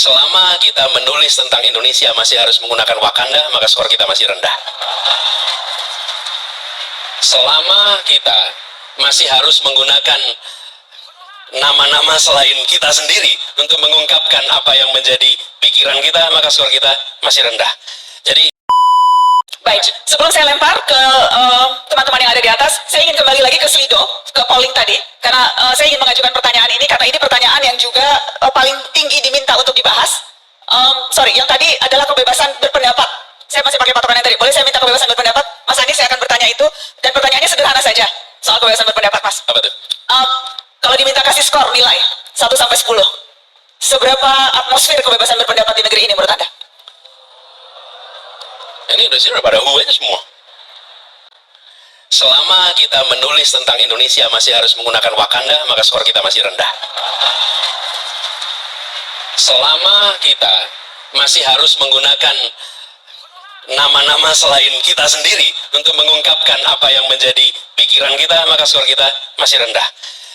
Selama kita menulis tentang Indonesia masih harus menggunakan Wakanda, maka skor kita masih rendah. Selama kita masih harus menggunakan nama-nama selain kita sendiri untuk mengungkapkan apa yang menjadi pikiran kita, maka skor kita masih rendah. Jadi, baik, sebelum saya lempar ke teman-teman yang ada di atas, saya ingin kembali lagi ke Slido, ke polling tadi, karena saya ingin mengajukan pertanyaan ini, karena ini pertanyaan yang juga paling tinggi diminta untuk dibahas. Yang tadi adalah kebebasan berpendapat. Saya masih pakai patokan yang tadi. Boleh saya minta kebebasan berpendapat? Mas Andi, saya akan bertanya itu, dan pertanyaannya sederhana saja, soal kebebasan berpendapat, Mas. apa tuh? Kalau diminta kasih skor nilai 1 sampai 10, seberapa atmosfer kebebasan berpendapat di negeri ini menurut Anda? Ini udah sini udah pada aja semua. Selama kita menulis tentang Indonesia masih harus menggunakan Wakanda, maka skor kita masih rendah. Selama kita masih harus menggunakan nama-nama selain kita sendiri untuk mengungkapkan apa yang menjadi pikiran kita, maka skor kita masih rendah.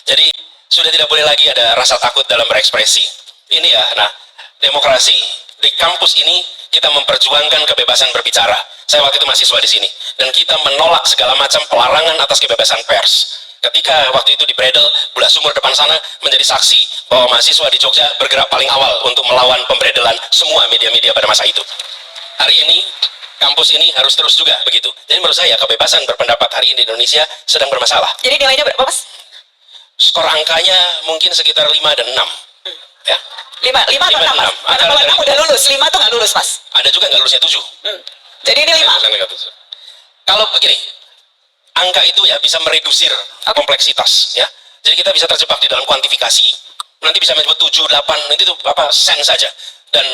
Jadi sudah tidak boleh lagi ada rasa takut dalam berekspresi. Ini ya, demokrasi di kampus ini kita memperjuangkan kebebasan berbicara. Saya waktu itu mahasiswa di sini, dan kita menolak segala macam pelarangan atas kebebasan pers. Ketika waktu itu di Bredel, Bula Sumur depan sana menjadi saksi bahwa mahasiswa di Jogja bergerak paling awal untuk melawan pembredelan semua media-media pada masa itu. Hari ini, kampus ini harus terus juga begitu. Jadi menurut saya, kebebasan berpendapat hari ini di Indonesia sedang bermasalah. Jadi nilainya berapa, Mas? Skor angkanya mungkin sekitar 5 dan 6. Ya. 5 atau 6, Mas? Karena kalau 6 udah lulus, 5 tuh nggak lulus, Mas. Ada juga nggak lulusnya 7. Jadi ini 5. Kalau begini, angka itu ya bisa meredusir kompleksitas, ya. Jadi kita bisa terjebak di dalam kuantifikasi. Nanti bisa menyebut 7, 8, nanti itu apa sen saja. Dan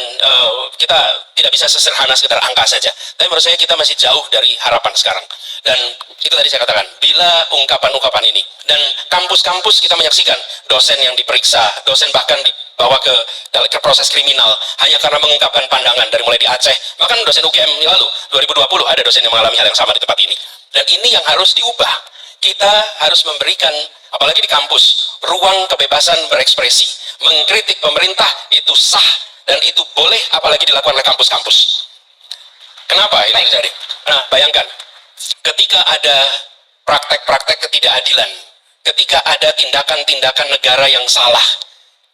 kita tidak bisa sesederhana sekedar angka saja. Tapi menurut saya kita masih jauh dari harapan sekarang. Dan itu tadi saya katakan, bila ungkapan-ungkapan ini, dan kampus-kampus kita menyaksikan dosen yang diperiksa, dosen bahkan dibawa ke proses kriminal hanya karena mengungkapkan pandangan, dari mulai di Aceh, bahkan dosen UGM lalu 2020 ada dosen yang mengalami hal yang sama di tempat ini. Dan ini yang harus diubah. Kita harus memberikan, apalagi di kampus, ruang kebebasan berekspresi. Mengkritik pemerintah itu sah dan itu boleh, apalagi dilakukan oleh kampus-kampus. Kenapa ini terjadi? Nah, bayangkan, ketika ada praktek-praktek ketidakadilan, ketika ada tindakan-tindakan negara yang salah,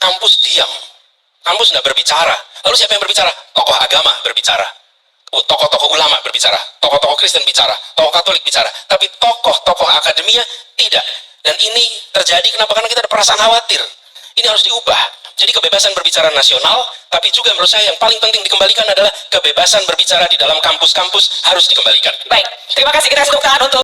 kampus diam, kampus tidak berbicara. Lalu siapa yang berbicara? Tokoh agama berbicara, tokoh-tokoh ulama berbicara, tokoh-tokoh Kristen bicara, tokoh Katolik bicara, tapi tokoh-tokoh akademia tidak. Dan ini terjadi kenapa? Karena kita ada perasaan khawatir. Ini harus diubah. Jadi kebebasan berbicara nasional, tapi juga menurut saya yang paling penting dikembalikan adalah kebebasan berbicara di dalam kampus-kampus harus dikembalikan. Baik, terima kasih, kita tepuk tangan untuk